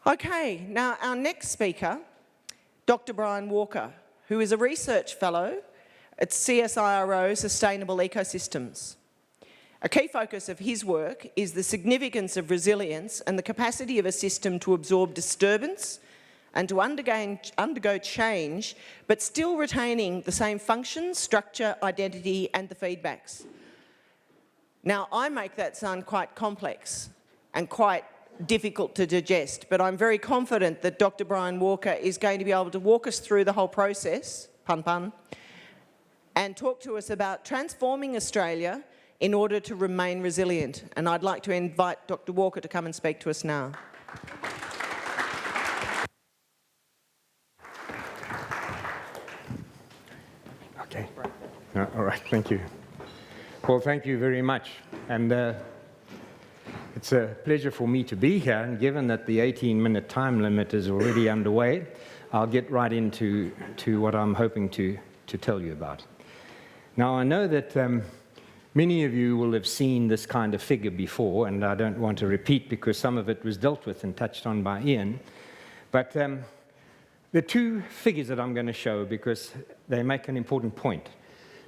Okay, now our next speaker, Dr. Brian Walker, who is a research fellow at CSIRO Sustainable Ecosystems. A key focus of his work is the significance of resilience and the capacity of a system to absorb disturbance and to undergo change, but still retaining the same function, structure, identity, and the feedbacks. Now, I make that sound quite complex and quite difficult to digest, but I'm very confident that Dr. Brian Walker is going to be able to walk us through the whole process, pun pun, and talk to us about transforming Australia in order to remain resilient. And I'd like to invite Dr. Walker to come and speak to us now. Okay. All right, thank you. Well, thank you very much. And it's a pleasure for me to be here. And given that the 18-minute time limit is already underway, I'll get right into what I'm hoping to tell you about. Now, I know that many of you will have seen this kind of figure before, and I don't want to repeat because some of it was dealt with and touched on by Ian. But there are two figures that I'm going to show because they make an important point.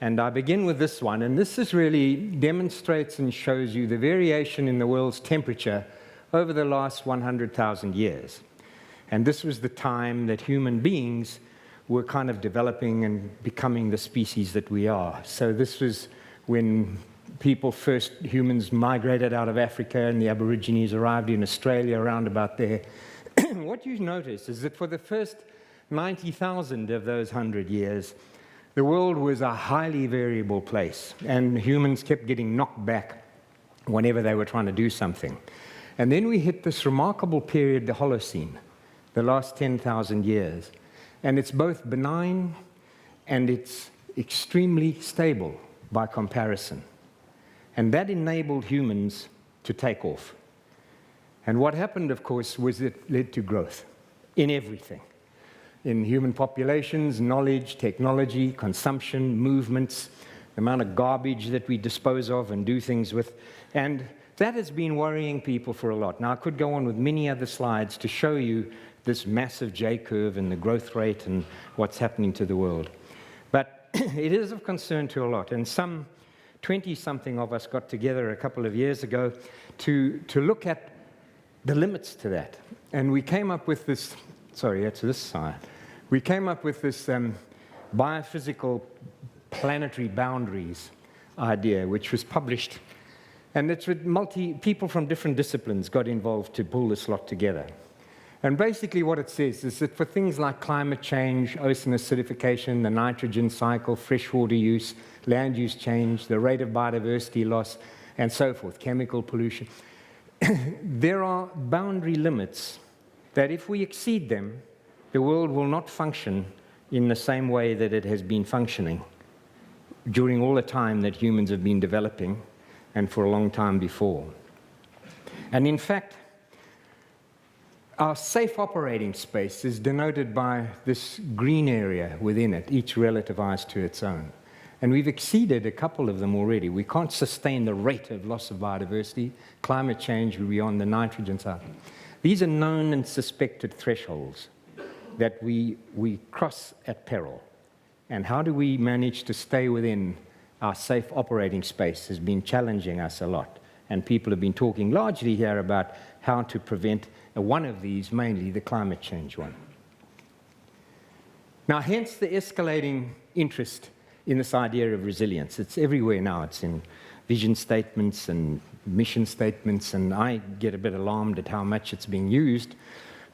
And I begin with this one, and this really demonstrates and shows you the variation in the world's temperature over the last 100,000 years. And this was the time that human beings were kind of developing and becoming the species that we are. So this was when humans migrated out of Africa and the Aborigines arrived in Australia around about there. What you notice is that for the first 90,000 of those 100 years, the world was a highly variable place, and humans kept getting knocked back whenever they were trying to do something. And then we hit this remarkable period, the Holocene, the last 10,000 years. And it's both benign and it's extremely stable by comparison. And that enabled humans to take off. And what happened, of course, was it led to growth in everything. In human populations, knowledge, technology, consumption, movements, the amount of garbage that we dispose of and do things with. And that has been worrying people for a lot. Now, I could go on with many other slides to show you this massive J-curve and the growth rate and what's happening to the world. But it is of concern to a lot. And some 20-something of us got together a couple of years ago to look at the limits to that. And we came up with this, sorry, it's this side. We came up with this biophysical planetary boundaries idea, which was published. And it's with people from different disciplines got involved to pull this lot together. And basically what it says is that for things like climate change, ocean acidification, the nitrogen cycle, freshwater use, land use change, the rate of biodiversity loss, and so forth, chemical pollution, there are boundary limits that if we exceed them, the world will not function in the same way that it has been functioning during all the time that humans have been developing and for a long time before. And in fact, our safe operating space is denoted by this green area within it, each relativized to its own. And we've exceeded a couple of them already. We can't sustain the rate of loss of biodiversity. Climate change will be on the nitrogen side. These are known and suspected thresholds that we cross at peril. And how do we manage to stay within our safe operating space has been challenging us a lot. And people have been talking largely here about how to prevent one of these, mainly the climate change one. Now, hence the escalating interest in this idea of resilience. It's everywhere now. It's in vision statements and mission statements, and I get a bit alarmed at how much it's being used.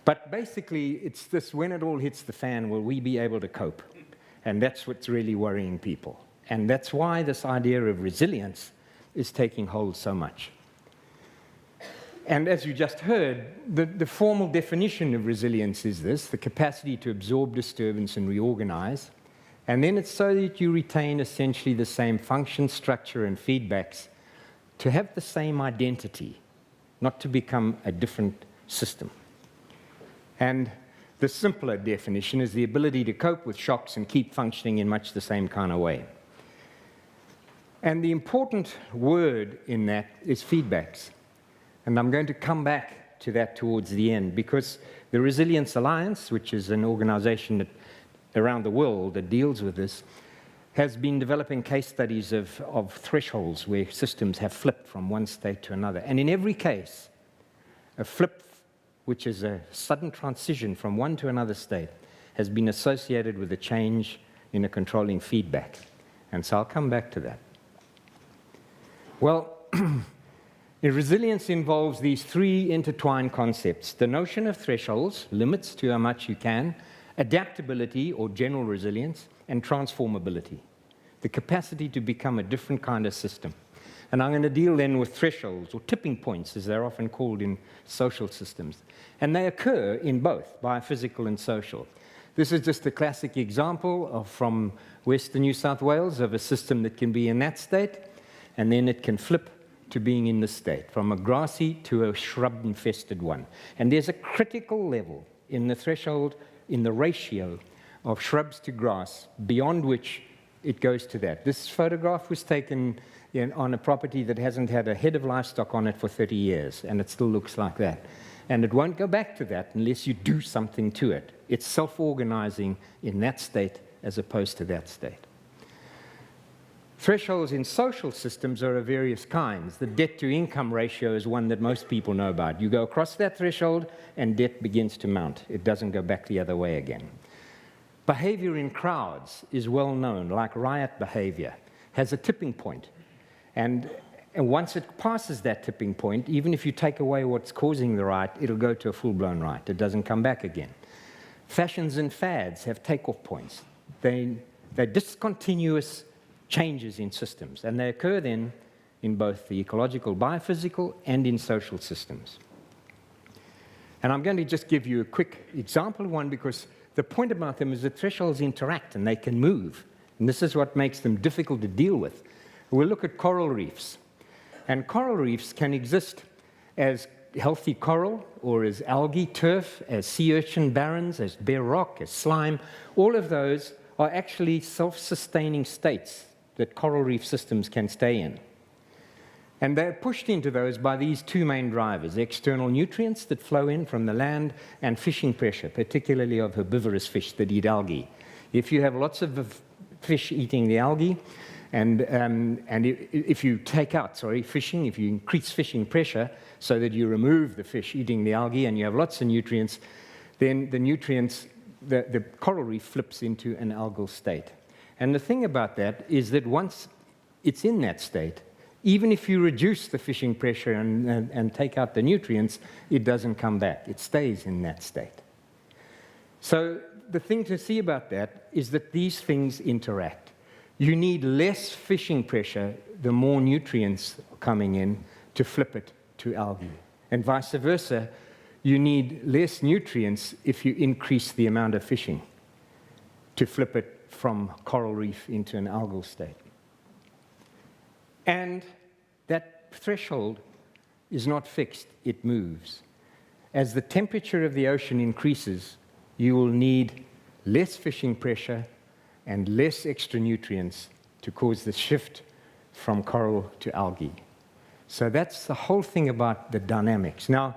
But basically, it's this, when it all hits the fan, will we be able to cope? And that's what's really worrying people. And that's why this idea of resilience is taking hold so much. And as you just heard, the formal definition of resilience is this, the capacity to absorb disturbance and reorganize. And then it's so that you retain essentially the same function, structure, and feedbacks to have the same identity, not to become a different system. And the simpler definition is the ability to cope with shocks and keep functioning in much the same kind of way. And the important word in that is feedbacks. And I'm going to come back to that towards the end, because the Resilience Alliance, which is an organization around the world that deals with this, has been developing case studies of thresholds where systems have flipped from one state to another. And in every case, a flip, which is a sudden transition from one to another state, has been associated with a change in a controlling feedback. And so I'll come back to that. Well, resilience involves these three intertwined concepts: the notion of thresholds, limits to how much you can, adaptability or general resilience, and transformability, the capacity to become a different kind of system. And I'm going to deal then with thresholds, or tipping points, as they're often called in social systems. And they occur in both biophysical and social. This is just a classic example from Western New South Wales of a system that can be in that state, and then it can flip to being in this state, from a grassy to a shrub-infested one. And there's a critical level in the threshold, in the ratio of shrubs to grass, beyond which it goes to that. This photograph was taken on a property that hasn't had a head of livestock on it for 30 years, and it still looks like that. And it won't go back to that unless you do something to it. It's self-organizing in that state as opposed to that state. Thresholds in social systems are of various kinds. The debt-to-income ratio is one that most people know about. You go across that threshold, and debt begins to mount. It doesn't go back the other way again. Behavior in crowds is well known, like riot behavior, has a tipping point. And once it passes that tipping point, even if you take away what's causing the riot, it'll go to a full-blown riot. It doesn't come back again. Fashions and fads have takeoff points. They're discontinuous changes in systems, and they occur then in both the ecological, biophysical, and in social systems. And I'm going to just give you a quick example of one, because the point about them is that thresholds interact and they can move, and this is what makes them difficult to deal with. We'll look at coral reefs, and coral reefs can exist as healthy coral, or as algae, turf, as sea urchin barrens, as bare rock, as slime. All of those are actually self-sustaining states that coral reef systems can stay in. And they're pushed into those by these two main drivers: external nutrients that flow in from the land, and fishing pressure, particularly of herbivorous fish that eat algae. If you have lots of fish eating the algae, and if you take out, fishing, if you increase fishing pressure so that you remove the fish eating the algae and you have lots of nutrients, then the coral reef flips into an algal state. And the thing about that is that once it's in that state, even if you reduce the fishing pressure and take out the nutrients, it doesn't come back. It stays in that state. So the thing to see about that is that these things interact. You need less fishing pressure the more nutrients are coming in to flip it to algae. And vice versa, you need less nutrients if you increase the amount of fishing to flip it from coral reef into an algal state. And that threshold is not fixed, it moves. As the temperature of the ocean increases, you will need less fishing pressure and less extra nutrients to cause the shift from coral to algae. So that's the whole thing about the dynamics. Now,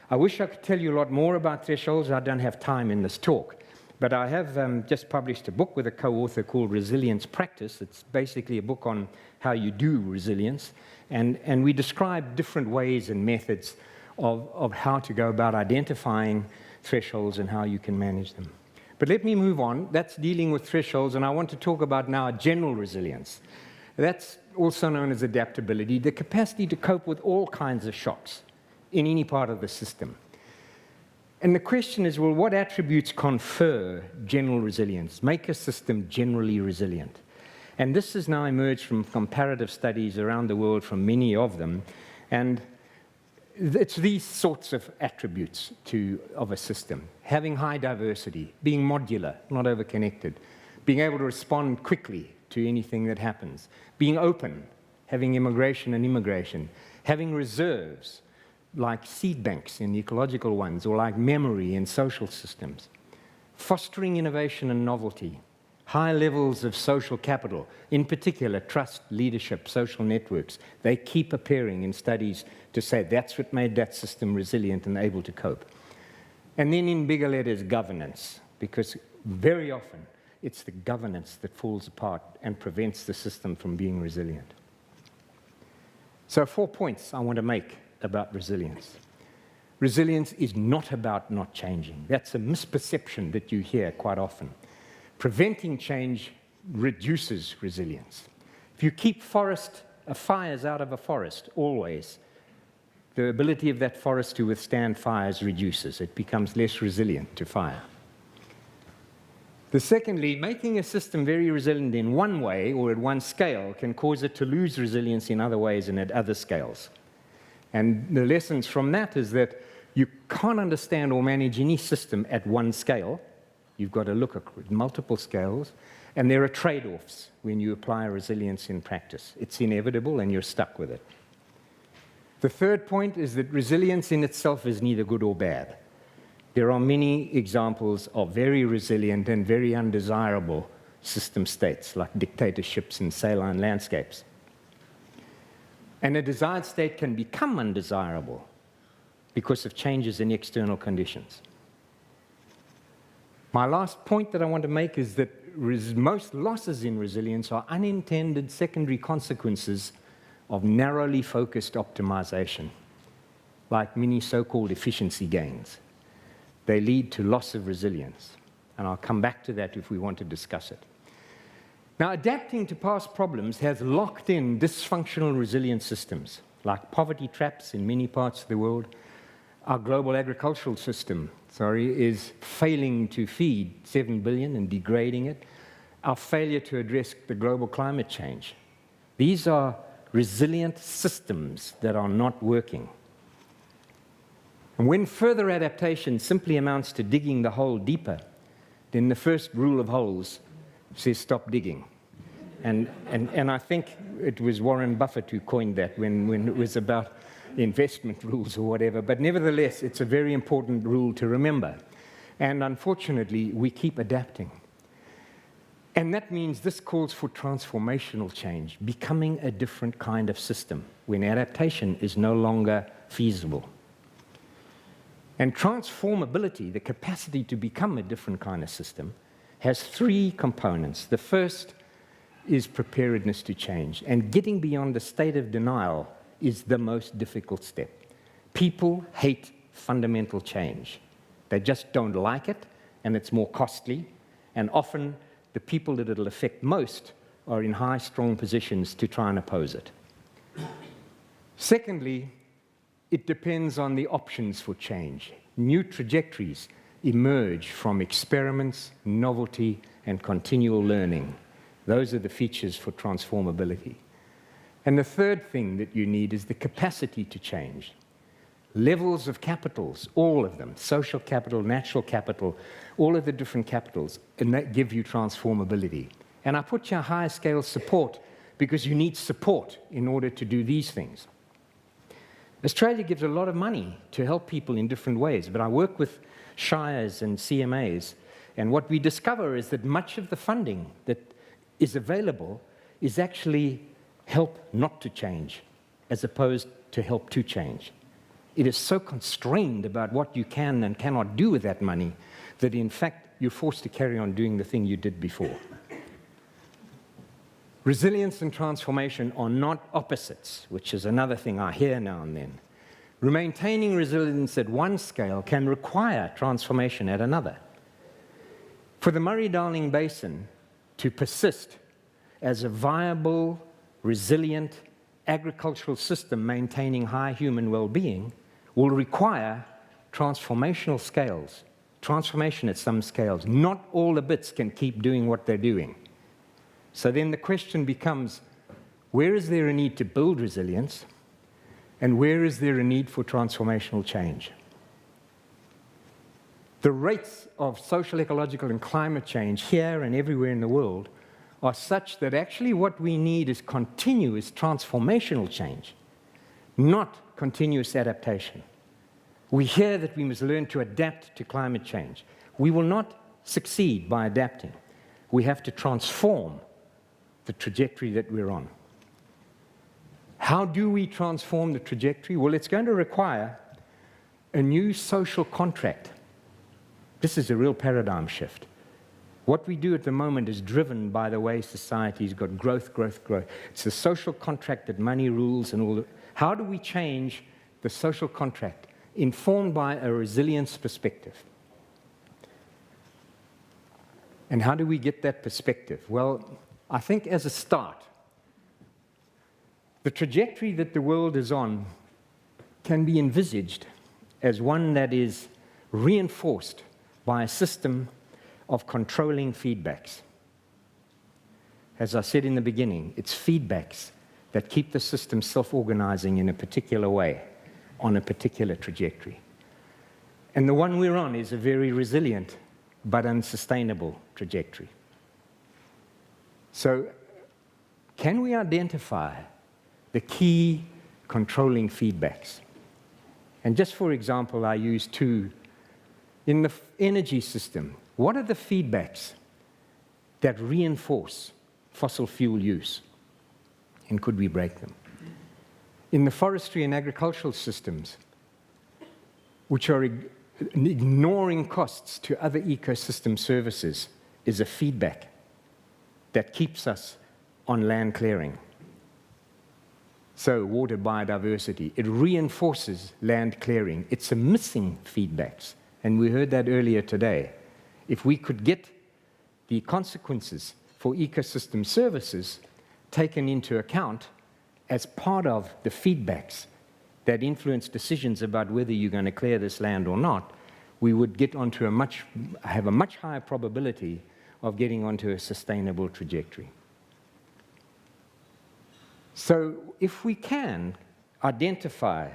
I wish I could tell you a lot more about thresholds. I don't have time in this talk. But I have just published a book with a co-author called Resilience Practice. It's basically a book on how you do resilience. And we describe different ways and methods of how to go about identifying thresholds and how you can manage them. But let me move on. That's dealing with thresholds, and I want to talk about now general resilience. That's also known as adaptability, the capacity to cope with all kinds of shocks in any part of the system. And the question is, well, what attributes confer general resilience, make a system generally resilient? And this has now emerged from comparative studies around the world, from many of them. And it's these sorts of attributes of a system: having high diversity, being modular, not over-connected, being able to respond quickly to anything that happens, being open, having immigration and immigration, having reserves, like seed banks in the ecological ones, or like memory in social systems, fostering innovation and novelty, high levels of social capital, in particular trust, leadership, social networks, they keep appearing in studies to say that's what made that system resilient and able to cope. And then in bigger letters, governance, because very often it's the governance that falls apart and prevents the system from being resilient. So 4 points I want to make about resilience. Resilience is not about not changing. That's a misperception that you hear quite often. Preventing change reduces resilience. If you keep fires out of a forest always, the ability of that forest to withstand fires reduces. It becomes less resilient to fire. Secondly, making a system very resilient in one way or at one scale can cause it to lose resilience in other ways and at other scales. And the lessons from that is that you can't understand or manage any system at one scale. You've got to look at multiple scales, and there are trade-offs when you apply resilience in practice. It's inevitable, and you're stuck with it. The third point is that resilience in itself is neither good or bad. There are many examples of very resilient and very undesirable system states, like dictatorships and saline landscapes. And a desired state can become undesirable because of changes in external conditions. My last point that I want to make is that most losses in resilience are unintended secondary consequences of narrowly focused optimization, like many so-called efficiency gains. They lead to loss of resilience, and I'll come back to that if we want to discuss it. Now, adapting to past problems has locked in dysfunctional resilient systems, like poverty traps in many parts of the world. Our global agricultural system, is failing to feed 7 billion and degrading it. Our failure to address the global climate change. These are resilient systems that are not working. And when further adaptation simply amounts to digging the hole deeper, then the first rule of holes says stop digging. And I think it was Warren Buffett who coined that when it was about investment rules or whatever. But nevertheless, it's a very important rule to remember. And unfortunately, we keep adapting. And that means this calls for transformational change, becoming a different kind of system when adaptation is no longer feasible. And transformability, the capacity to become a different kind of system, has 3 components. The first is preparedness to change. And getting beyond the state of denial is the most difficult step. People hate fundamental change. They just don't like it, and it's more costly. And often, the people that it'll affect most are in high, strong positions to try and oppose it. Secondly, it depends on the options for change. New trajectories emerge from experiments, novelty, and continual learning. Those are the features for transformability. And the third thing that you need is the capacity to change. Levels of capitals, all of them, social capital, natural capital, all of the different capitals, and that give you transformability. And I put your higher scale support because you need support in order to do these things. Australia gives a lot of money to help people in different ways, but I work with shires and CMAs, and what we discover is that much of the funding that is available is actually help not to change, as opposed to help to change. It is so constrained about what you can and cannot do with that money that, in fact, you're forced to carry on doing the thing you did before. Resilience and transformation are not opposites, which is another thing I hear now and then. Maintaining resilience at one scale can require transformation at another. For the Murray-Darling Basin to persist as a viable, resilient agricultural system maintaining high human well-being will require transformational scales, transformation at some scales. Not all the bits can keep doing what they're doing. So then the question becomes, where is there a need to build resilience, and where is there a need for transformational change? The rates of social, ecological, and climate change here and everywhere in the world are such that actually what we need is continuous transformational change, not continuous adaptation. We hear that we must learn to adapt to climate change. We will not succeed by adapting. we have to transform the trajectory that we're on. How do we transform the trajectory? Well, it's going to require a new social contract. This is a real paradigm shift. What we do at the moment is driven by the way society's got growth, growth, growth. It's the social contract that money rules and all that. How do we change the social contract informed by a resilience perspective? And how do we get that perspective? Well, I think as a start, the trajectory that the world is on can be envisaged as one that is reinforced by a system of controlling feedbacks. As I said in the beginning, it's feedbacks that keep the system self-organizing in a particular way, on a particular trajectory. And the one we're on is a very resilient but unsustainable trajectory. So, can we identify the key controlling feedbacks? And just for example, I use two. In the energy system, what are the feedbacks that reinforce fossil fuel use? And could we break them? In the forestry and agricultural systems, which are ignoring costs to other ecosystem services, is a feedback that keeps us on land clearing. So, water biodiversity, it reinforces land clearing. It's a missing feedbacks, and we heard that earlier today. If we could get the consequences for ecosystem services taken into account as part of the feedbacks that influence decisions about whether you're going to clear this land or not, we would get onto have a much higher probability of getting onto a sustainable trajectory. So if we can identify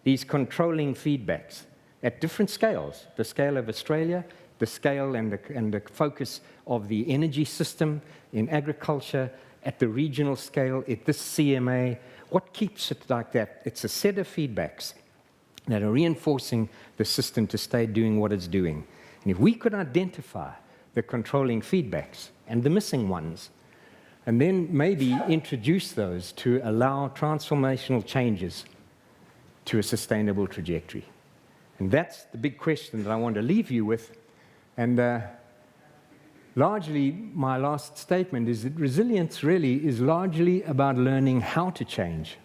these controlling feedbacks at different scales, the scale of Australia, the scale and the focus of the energy system in agriculture, at the regional scale, at this CMA, what keeps it like that? It's a set of feedbacks that are reinforcing the system to stay doing what it's doing. And if we could identify the controlling feedbacks and the missing ones, and then maybe introduce those to allow transformational changes to a sustainable trajectory. And that's the big question that I want to leave you with. And largely, my last statement is that resilience really is largely about learning how to change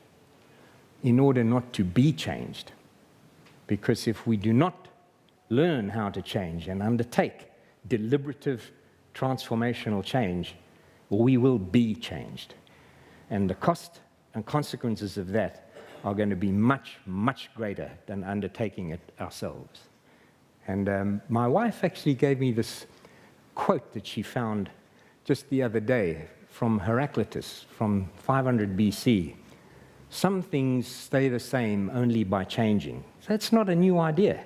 in order not to be changed. Because if we do not learn how to change and undertake deliberative transformational change, we will be changed. And the cost and consequences of that are going to be much, much greater than undertaking it ourselves. And my wife actually gave me this quote that she found just the other day from Heraclitus, from 500 BC. Some things stay the same only by changing. That's not a new idea.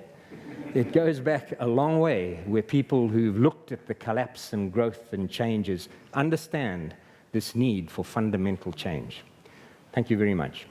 It goes back a long way, where people who've looked at the collapse and growth and changes understand this need for fundamental change. Thank you very much.